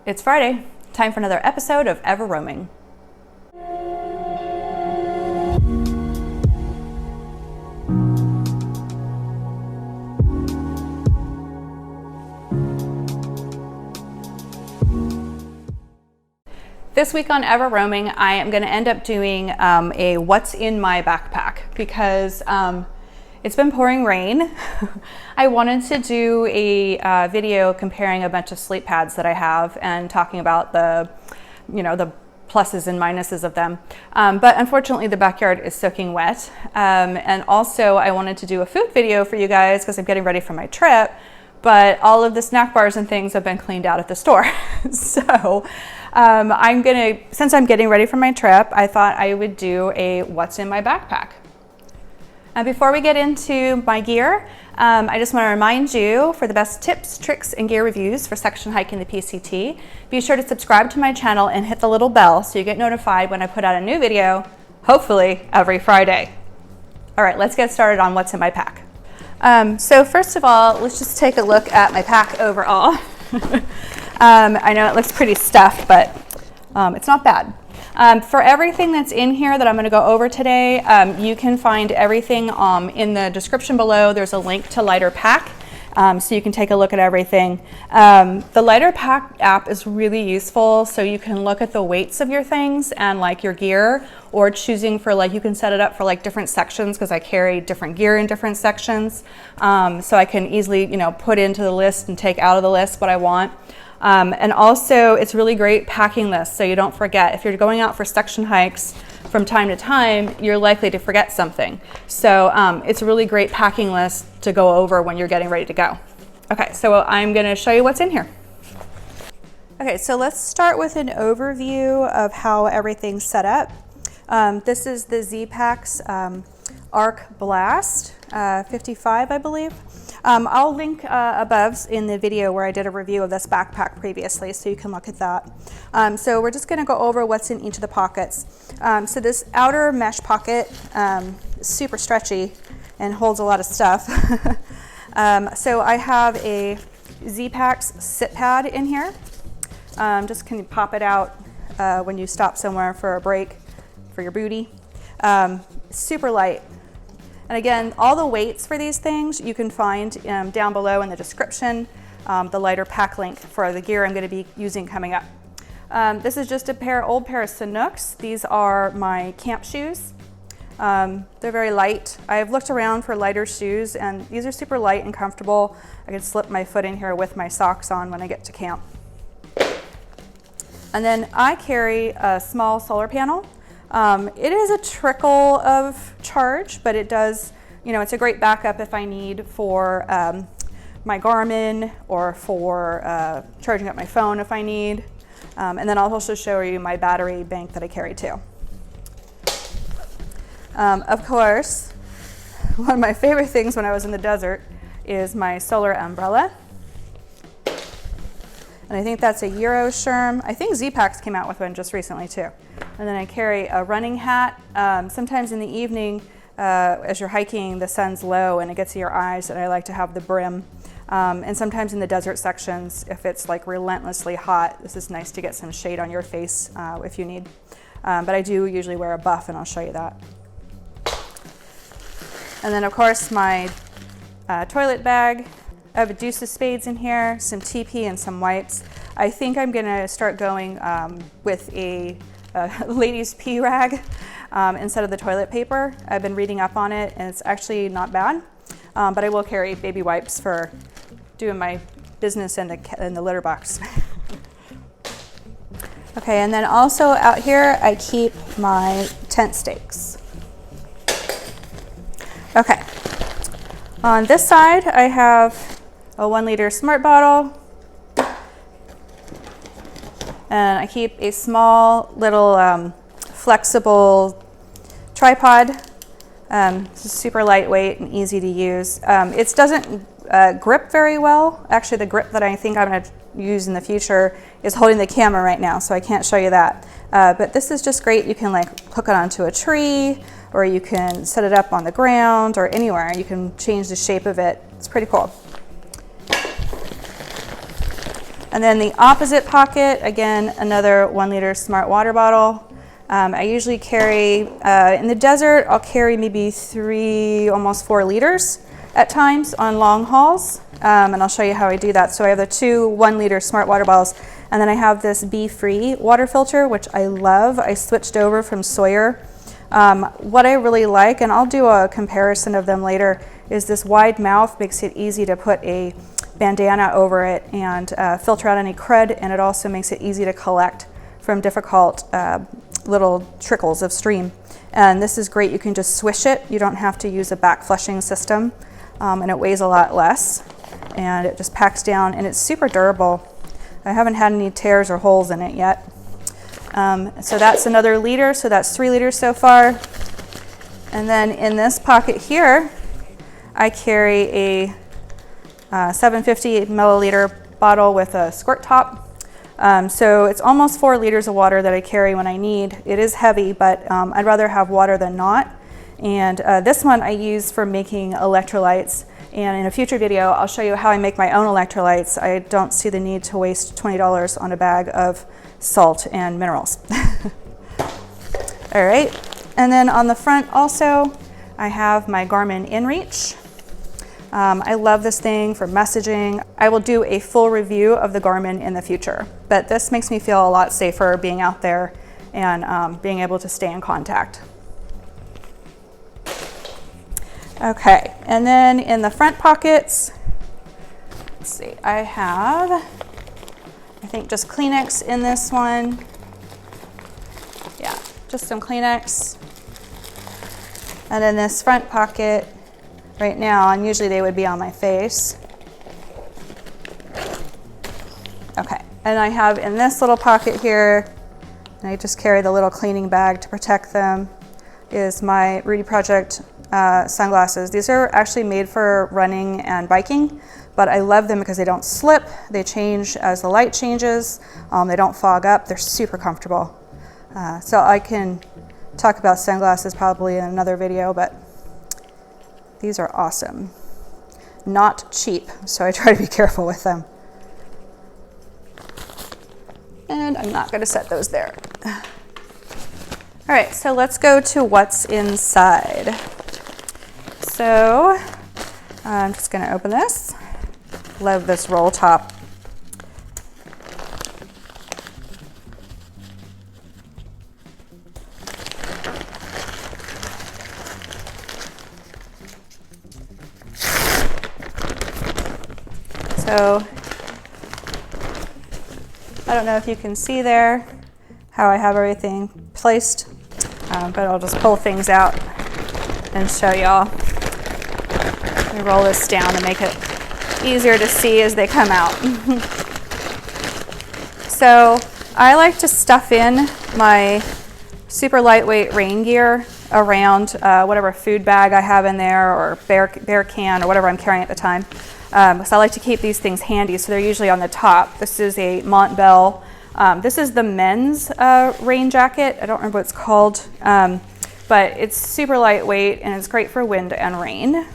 It's Friday, time for another episode of Ever Roaming. This week on Ever Roaming, I am going to end up doing a what's in my backpack because it's been pouring rain. I wanted to do a video comparing a bunch of sleep pads that I have and talking about the pluses and minuses of them. But unfortunately the backyard is soaking wet. And also I wanted to do a food video for you guys because I'm getting ready for my trip, but all of the snack bars and things have been cleaned out at the store. So since I'm getting ready for my trip, I thought I would do a what's in my backpack. And before we get into my gear, I just want to remind you for the best tips, tricks, and gear reviews for section hiking the PCT, be sure to subscribe to my channel and hit the little bell so you get notified when I put out a new video, hopefully every Friday. All right, let's get started on what's in my pack. So first of all, let's just take a look at my pack overall. I know it looks pretty stuffed, but it's not bad. For everything that's in here that I'm going to go over today, you can find everything in the description below. There's a link to Lighter Pack, so you can take a look at everything. The Lighter Pack app is really useful, so you can look at the weights of your things and like your gear, or choosing for you can set it up for different sections because I carry different gear in different sections. So I can easily put into the list and take out of the list what I want. And also it's really great packing lists so you don't forget. If you're going out for section hikes from time to time, you're likely to forget something. So it's a really great packing list to go over when you're getting ready to go. Okay, so I'm going to show you what's in here. Okay, so let's start with an overview of how everything's set up. This is the Z-Packs Arc Blast 55, I believe. I'll link above in the video where I did a review of this backpack previously, so you can look at that. So we're just going to go over what's in each of the pockets. So this outer mesh pocket is super stretchy and holds a lot of stuff. So I have a Z-Packs sit pad in here. Just can you pop it out when you stop somewhere for a break for your booty. Super light. And again, all the weights for these things you can find down below in the description, the Lighter Pack link for the gear I'm going to be using coming up. This is just old pair of Sanooks. These are my camp shoes. They're very light. I've looked around for lighter shoes and these are super light and comfortable. I can slip my foot in here with my socks on when I get to camp. And then I carry a small solar panel. It is a trickle of charge, but it does, it's a great backup if I need for my Garmin or for charging up my phone if I need. And then I'll also show you my battery bank that I carry too. Of course, one of my favorite things when I was in the desert is my solar umbrella. And I think that's a Euro Sherm. I think Z-Packs came out with one just recently too. And then I carry a running hat. Sometimes in the evening, as you're hiking, the sun's low and it gets to your eyes, and I like to have the brim. And sometimes in the desert sections, if it's relentlessly hot, this is nice to get some shade on your face if you need. But I do usually wear a buff, and I'll show you that. And then of course my toilet bag. I have a deuce of spades in here, some TP, and some wipes. I think I'm gonna start going with a ladies' pee rag instead of the toilet paper. I've been reading up on it and it's actually not bad, but I will carry baby wipes for doing my business in the litter box. Okay, and then also out here I keep my tent stakes. Okay, on this side I have a 1 liter Smart bottle, and I keep a small little flexible tripod. This is super lightweight and easy to use. It doesn't grip very well. Actually, the grip that I think I'm going to use in the future is holding the camera right now, so I can't show you that. But this is just great. You can hook it onto a tree, or you can set it up on the ground or anywhere. You can change the shape of it. It's pretty cool. And then the opposite pocket, again, another 1 liter smart water bottle. I usually carry, in the desert, I'll carry maybe 3, almost 4 liters at times on long hauls. And I'll show you how I do that. So I have the 2 1 liter smart water bottles, and then I have this Be-Free water filter, which I love. I switched over from Sawyer. What I really like, and I'll do a comparison of them later, is this wide mouth makes it easy to put a bandana over it and filter out any crud, and it also makes it easy to collect from difficult little trickles of stream. And this is great. You can just swish it. You don't have to use a back flushing system, and it weighs a lot less, and it just packs down, and it's super durable. I haven't had any tears or holes in it yet. So that's another liter, so that's 3 liters so far. And then in this pocket here, I carry a 750 milliliter bottle with a squirt top. So it's almost 4 liters of water that I carry when I need. It is heavy, but I'd rather have water than not. And this one I use for making electrolytes. And in a future video, I'll show you how I make my own electrolytes. I don't see the need to waste $20 on a bag of salt and minerals. All right, and then on the front also, I have my Garmin InReach. I love this thing for messaging. I will do a full review of the Garmin in the future, but this makes me feel a lot safer being out there and being able to stay in contact. Okay, and then in the front pockets, let's see, I have, I think just Kleenex in this one. Yeah, just some Kleenex. And then this front pocket right now, and usually they would be on my face. Okay, and I have in this little pocket here, and I just carry the little cleaning bag to protect them, is my Rudy Project sunglasses. These are actually made for running and biking, but I love them because they don't slip, they change as the light changes, they don't fog up, they're super comfortable. So I can talk about sunglasses probably in another video, but these are awesome. Not cheap, so I try to be careful with them. And I'm not gonna set those there. All right, so let's go to what's inside. So I'm just gonna open this. Love this roll top. So I don't know if you can see there how I have everything placed, but I'll just pull things out and show y'all. Let me roll this down to make it easier to see as they come out. So I like to stuff in my super lightweight rain gear around whatever food bag I have in there, or bear can, or whatever I'm carrying at the time. So I like to keep these things handy, so they're usually on the top. This is a Montbell. This is the men's rain jacket. I don't remember what it's called, but it's super lightweight and it's great for wind and rain.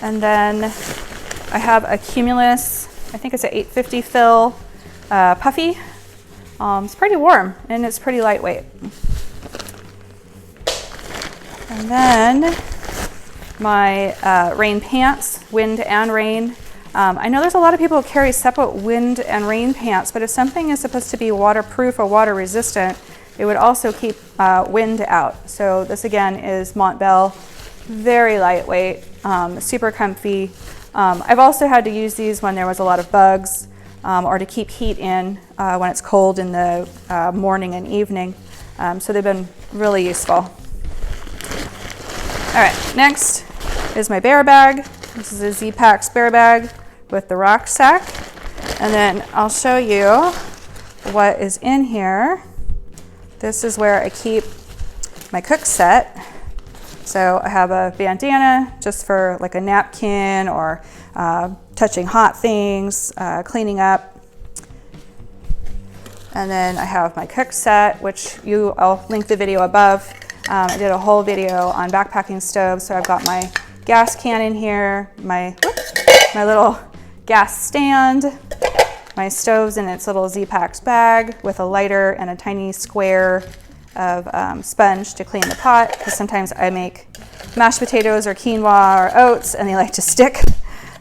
And then I have a Cumulus, I think it's an 850 fill puffy. It's pretty warm and it's pretty lightweight. And then my rain pants, wind and rain. I know there's a lot of people who carry separate wind and rain pants, but if something is supposed to be waterproof or water resistant, it would also keep wind out. So this again is Montbell, very lightweight, super comfy. I've also had to use these when there was a lot of bugs or to keep heat in when it's cold in the morning and evening. So they've been really useful. All right, next is my bear bag. This is a Z-Packs bear bag with the rucksack. And then I'll show you what is in here. This is where I keep my cook set. So I have a bandana just for like a napkin or touching hot things, cleaning up. And then I have my cook set, which I'll link the video above. I did a whole video on backpacking stoves, so I've got my gas can in here, my little gas stand. My stove's in its little Z-Packs bag with a lighter and a tiny square of sponge to clean the pot, because sometimes I make mashed potatoes or quinoa or oats and they like to stick.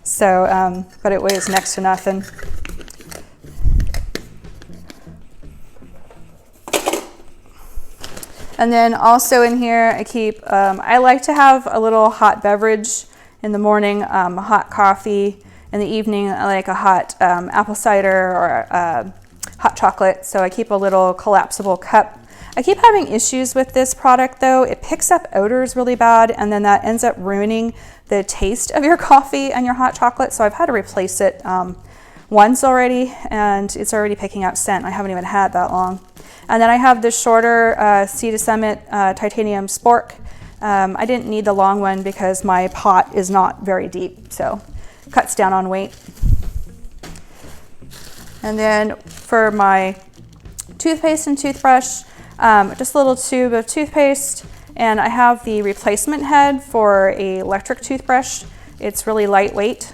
So, but it weighs next to nothing. And then also in here, I keep, I like to have a little hot beverage in the morning, a hot coffee. In the evening, I like a hot apple cider or hot chocolate. So I keep a little collapsible cup. I keep having issues with this product though. It picks up odors really bad, and then that ends up ruining the taste of your coffee and your hot chocolate. So I've had to replace it once already, and it's already picking up scent. I haven't even had that long. And then I have the shorter Sea to Summit titanium spork. I didn't need the long one because my pot is not very deep, so it cuts down on weight. And then for my toothpaste and toothbrush, just a little tube of toothpaste, and I have the replacement head for an electric toothbrush. It's really lightweight,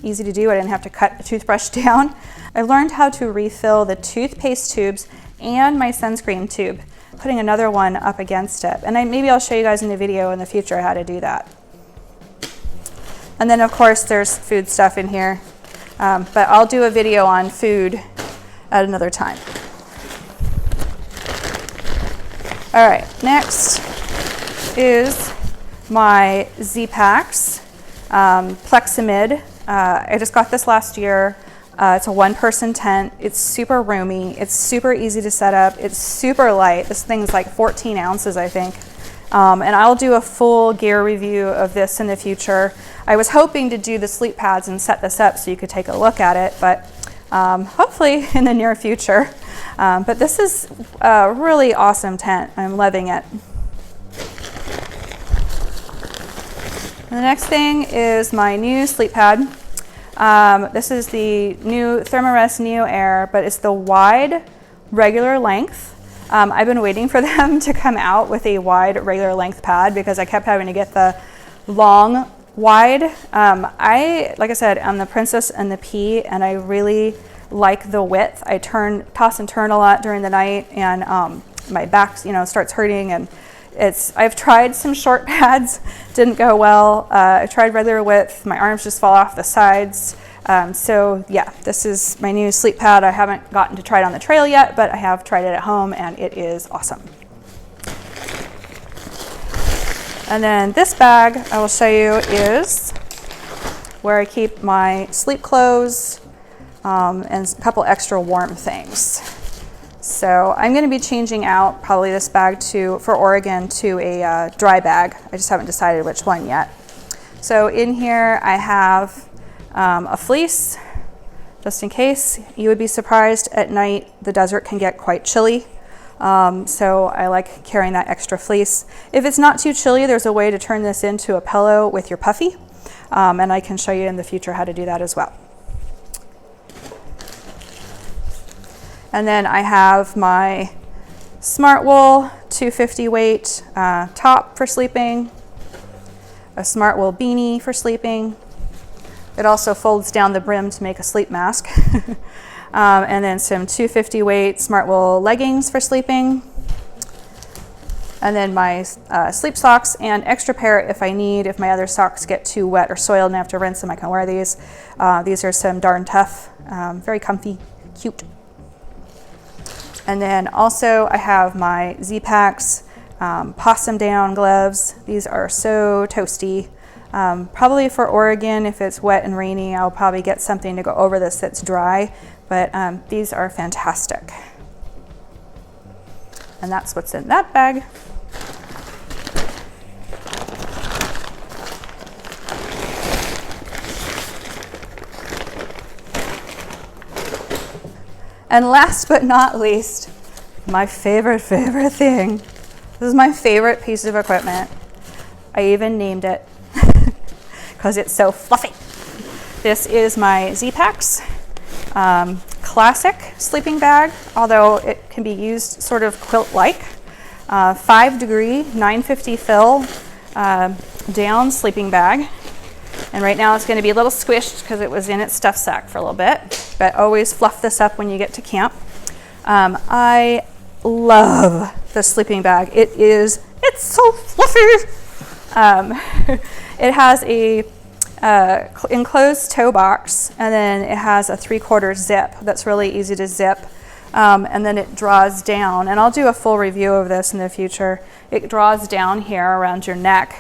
easy to do. I didn't have to cut the toothbrush down. I learned how to refill the toothpaste tubes and my sunscreen tube, putting another one up against it. And maybe I'll show you guys in the video in the future how to do that. And then of course there's food stuff in here, but I'll do a video on food at another time. All right, next is my Z-Packs Plexamid. I just got this last year. It's a one-person tent. It's super roomy. It's super easy to set up. It's super light. This thing's like 14 ounces, I think. And I'll do a full gear review of this in the future. I was hoping to do the sleep pads and set this up so you could take a look at it, but hopefully in the near future. But this is a really awesome tent. I'm loving it. And the next thing is my new sleep pad. This is the new Thermarest Neo Air, but it's the wide regular length. I've been waiting for them to come out with a wide regular length pad because I kept having to get the long wide. Like I said, I'm the princess and the pea, and I really like the width. I toss and turn a lot during the night, and my back, starts hurting. And I've tried some short pads, didn't go well. I tried regular width, my arms just fall off the sides. So yeah, this is my new sleep pad. I haven't gotten to try it on the trail yet, but I have tried it at home and it is awesome. And then this bag I will show you is where I keep my sleep clothes and a couple extra warm things. So I'm going to be changing out probably this bag for Oregon to a dry bag. I just haven't decided which one yet. So in here I have a fleece, just in case. You would be surprised, at night the desert can get quite chilly. So I like carrying that extra fleece. If it's not too chilly, there's a way to turn this into a pillow with your puffy. And I can show you in the future how to do that as well. And then I have my Smart Wool 250 weight top for sleeping, a Smart Wool beanie for sleeping. It also folds down the brim to make a sleep mask. And then some 250 weight Smart Wool leggings for sleeping. And then my sleep socks and extra pair if I need. If my other socks get too wet or soiled and I have to rinse them, I can wear these. These are some Darn Tough, very comfy, cute. And then also I have my Z-Packs possum down gloves. These are so toasty. Probably for Oregon, if it's wet and rainy, I'll probably get something to go over this that's dry, but these are fantastic. And that's what's in that bag. And last but not least, my favorite thing. This is my favorite piece of equipment. I even named it because it's so fluffy. This is my Z-Packs classic sleeping bag, although it can be used sort of quilt-like. 5 degree, 950 fill down sleeping bag. And right now it's going to be a little squished because it was in its stuff sack for a little bit, but always fluff this up when you get to camp. I love the sleeping bag. It's so fluffy. It has a enclosed toe box, and then it has a 3/4 zip that's really easy to zip, and then it draws down, and I'll do a full review of this in the future. It draws down here around your neck.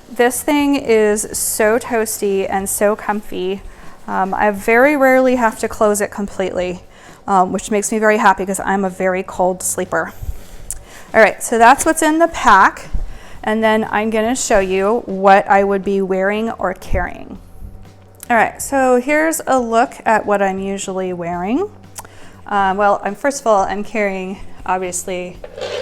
This thing is so toasty and so comfy. I very rarely have to close it completely, which makes me very happy because I'm a very cold sleeper. All right, so that's what's in the pack. And then I'm going to show you what I would be wearing or carrying. All right, so here's a look at what I'm usually wearing. First of all, I'm carrying, obviously,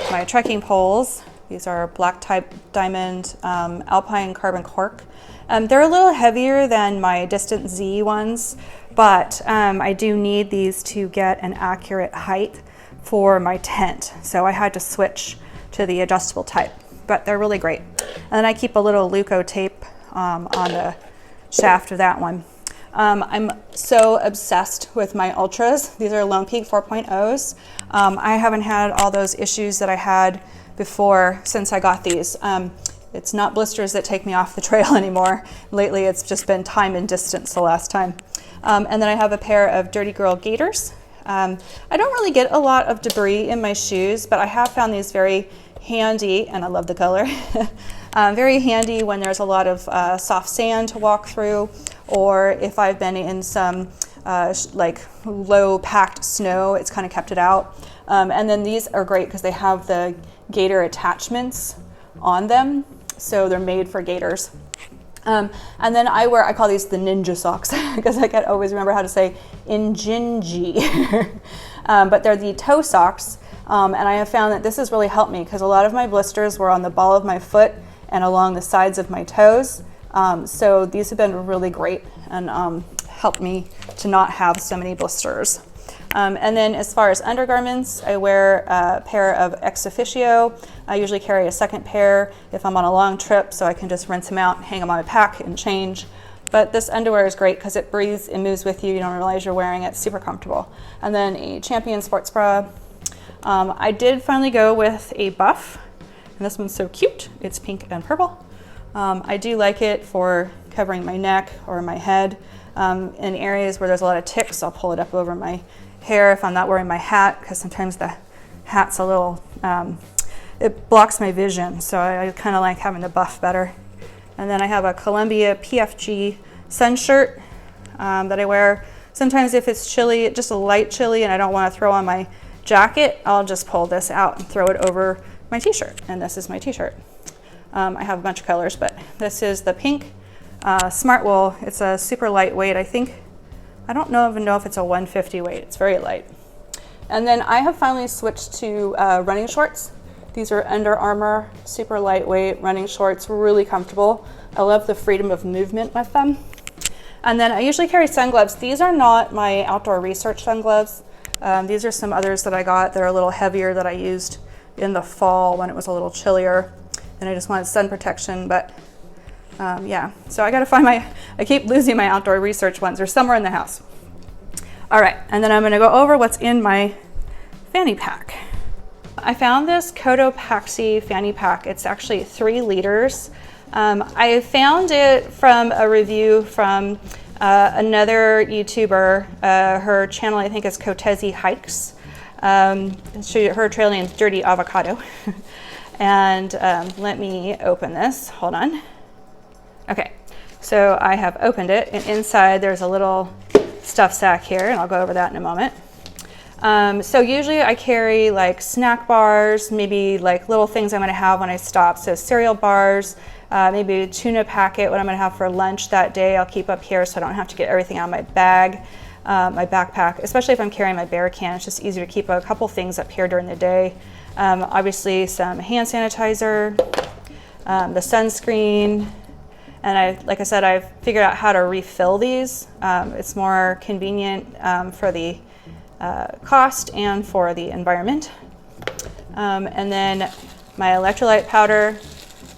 my trekking poles. These are black type diamond alpine carbon cork. They're a little heavier than my Distant Z ones, but I do need these to get an accurate height for my tent. So I had to switch to the adjustable type, but they're really great. And then I keep a little Luco tape on the shaft of that one. I'm so obsessed with my Ultras. These are Lone Peak 4.0s. I haven't had all those issues that I had before since I got these. It's not blisters that take me off the trail anymore. Lately it's just been time and distance the last time. And then I have a pair of Dirty Girl gaiters. I don't really get a lot of debris in my shoes, but I have found these very handy, and I love the color. Very handy when there's a lot of soft sand to walk through, or if I've been in some like low packed snow, it's kind of kept it out. And then these are great because they have the gaiter attachments on them, so they're made for gaiters. And then I call these the ninja socks because I can't always remember how to say injinji. But they're the toe socks. And I have found that this has really helped me because a lot of my blisters were on the ball of my foot and along the sides of my toes. So these have been really great and helped me to not have so many blisters. And then as far as undergarments, I wear a pair of ex officio. I usually carry a second pair if I'm on a long trip, so I can just rinse them out, hang them on my pack, and change. But this underwear is great because it breathes, it moves with you, you don't realize you're wearing it, it's super comfortable. And then a Champion sports bra. I did finally go with a buff, and this one's so cute. It's pink and purple. I do like it for covering my neck or my head. In areas where there's a lot of ticks, I'll pull it up over my hair if I'm not wearing my hat, because sometimes the hat's a little, it blocks my vision, so I kind of like having the buff better. And then I have a Columbia PFG sun shirt that I wear. Sometimes if it's chilly, just a light chilly, and I don't want to throw on my jacket, I'll just pull this out and throw it over my t-shirt, and this is my t-shirt. I have a bunch of colors, but this is the pink Smart Wool. It's a super lightweight, I think. I don't even know if it's a 150 weight. It's very light. And then I have finally switched to running shorts. These are Under Armour, super lightweight running shorts, really comfortable. I love the freedom of movement with them. And then I usually carry sun gloves. These are not my outdoor research sun gloves. These are some others that I got that are a little heavier that I used in the fall when it was a little chillier and I just wanted sun protection, but yeah, so I gotta find I keep losing my outdoor research ones. They're somewhere in the house. All right, and then I'm gonna go over what's in my fanny pack. I found this Cotopaxi fanny pack. It's actually 3 liters. I found it from a review from another YouTuber. Her channel, I think, is Kotezi Hikes. Her trail name is Dirty Avocado. And let me open this, hold on. Okay, so I have opened it, and inside there's a little stuff sack here, and I'll go over that in a moment. So usually I carry like snack bars, maybe like little things I'm gonna have when I stop. So cereal bars, maybe a tuna packet, what I'm gonna have for lunch that day, I'll keep up here so I don't have to get everything out of my bag, my backpack, especially if I'm carrying my bear can. It's just easier to keep a couple things up here during the day. Obviously some hand sanitizer, the sunscreen, and like I said, I've figured out how to refill these. It's more convenient for the cost and for the environment. And then my electrolyte powder,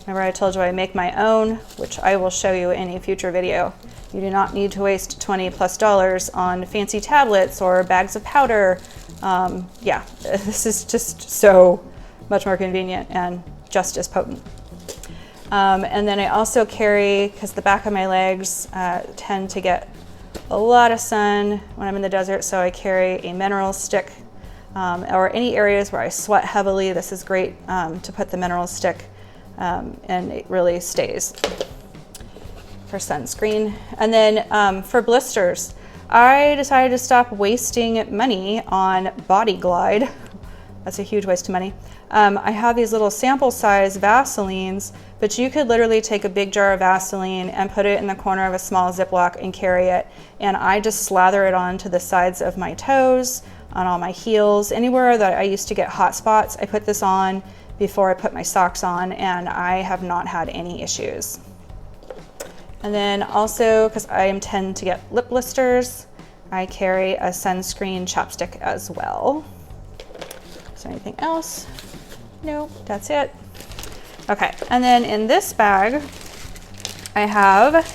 Remember I told you I make my own, which I will show you in a future video. You do not need to waste $20+ on fancy tablets or bags of powder. Yeah, this is just so much more convenient and just as potent. And then I also carry, because the back of my legs tend to get a lot of sun when I'm in the desert, so I carry a mineral stick, or any areas where I sweat heavily. This is great to put the mineral stick, and it really stays for sunscreen. And then for blisters, I decided to stop wasting money on Body Glide. That's a huge waste of money. I have these little sample size Vaselines, but you could literally take a big jar of Vaseline and put it in the corner of a small Ziploc and carry it. And I just slather it onto the sides of my toes, on all my heels, anywhere that I used to get hot spots. I put this on before I put my socks on, and I have not had any issues. And then also, because I tend to get lip blisters, I carry a sunscreen chapstick as well. Is there anything else? No, that's it. Okay, and then in this bag, I have,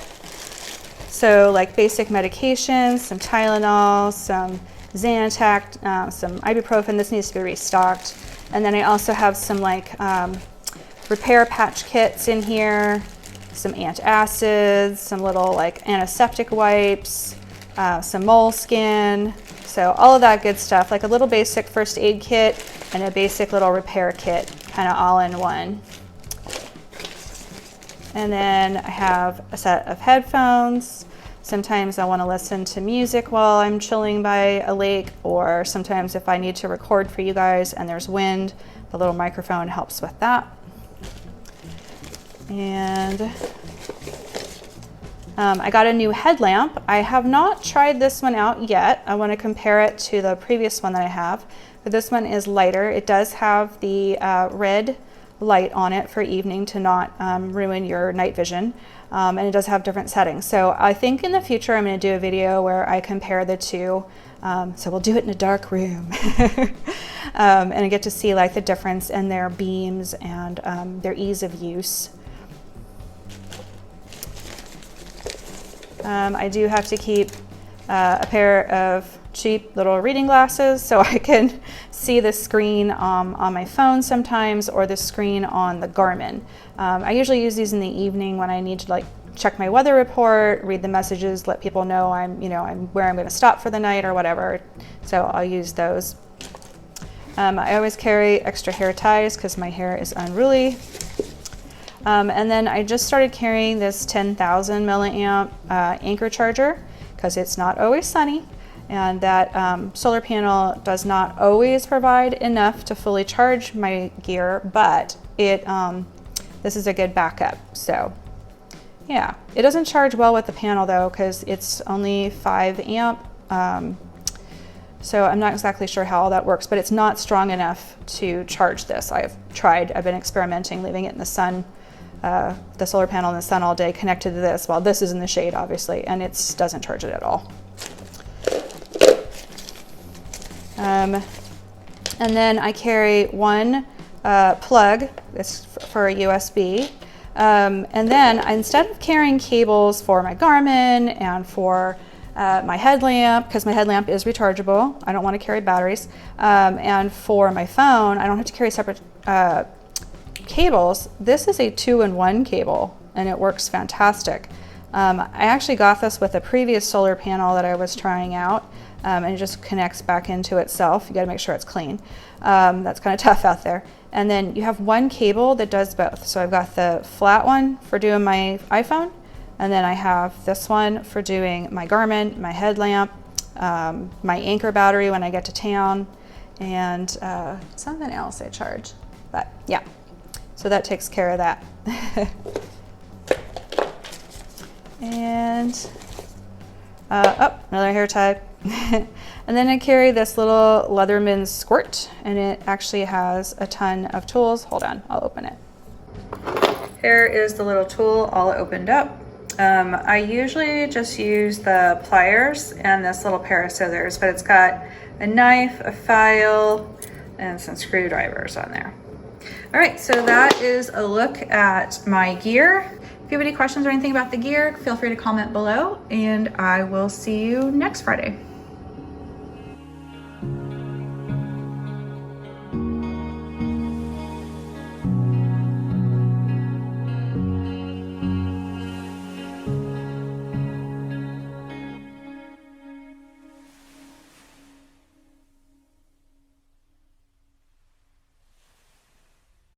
so like basic medications, some Tylenol, some Zantac, some ibuprofen. This needs to be restocked. And then I also have some like repair patch kits in here, some antacids, some little like antiseptic wipes, some moleskin. So all of that good stuff, like a little basic first aid kit and a basic little repair kit, kind of all in one. And then I have a set of headphones. Sometimes I want to listen to music while I'm chilling by a lake, or sometimes if I need to record for you guys and there's wind, the little microphone helps with that. And I got a new headlamp. I have not tried this one out yet. I want to compare it to the previous one that I have, but this one is lighter. It does have the red light on it for evening to not ruin your night vision, and it does have different settings. So I think in the future I'm going to do a video where I compare the two. So we'll do it in a dark room and I get to see like the difference in their beams and their ease of use. I do have to keep a pair of cheap little reading glasses so I can see the screen on my phone sometimes, or the screen on the Garmin. I usually use these in the evening when I need to like check my weather report, read the messages, let people know I'm where I'm going to stop for the night or whatever. So I'll use those. I always carry extra hair ties because my hair is unruly. And then I just started carrying this 10,000 milliamp anchor charger because it's not always sunny, and that solar panel does not always provide enough to fully charge my gear, but this is a good backup. So yeah, it doesn't charge well with the panel though because it's only 5 amp. So I'm not exactly sure how all that works, but it's not strong enough to charge this. I've been experimenting, leaving it in the sun, the solar panel in the sun all day connected to this while this is in the shade obviously, and it doesn't charge it at all. And then I carry one plug, it's for a USB. And then instead of carrying cables for my Garmin and for my headlamp, because my headlamp is rechargeable, I don't want to carry batteries, and for my phone, I don't have to carry separate cables. This is a 2-in-1 cable and it works fantastic. I actually got this with a previous solar panel that I was trying out, and it just connects back into itself. You got to make sure it's clean. That's kind of tough out there. And then you have one cable that does both. So I've got the flat one for doing my iPhone, and then I have this one for doing my Garmin, my headlamp, my anchor battery when I get to town, and something else I charge. But yeah, so that takes care of that. And another hair tie. And then I carry this little Leatherman squirt, and it actually has a ton of tools. Hold on, I'll open it. Here is the little tool all opened up. I usually just use the pliers and this little pair of scissors, but it's got a knife, a file, and some screwdrivers on there. All right, so that is a look at my gear. If you have any questions or anything about the gear, feel free to comment below, and I will see you next Friday.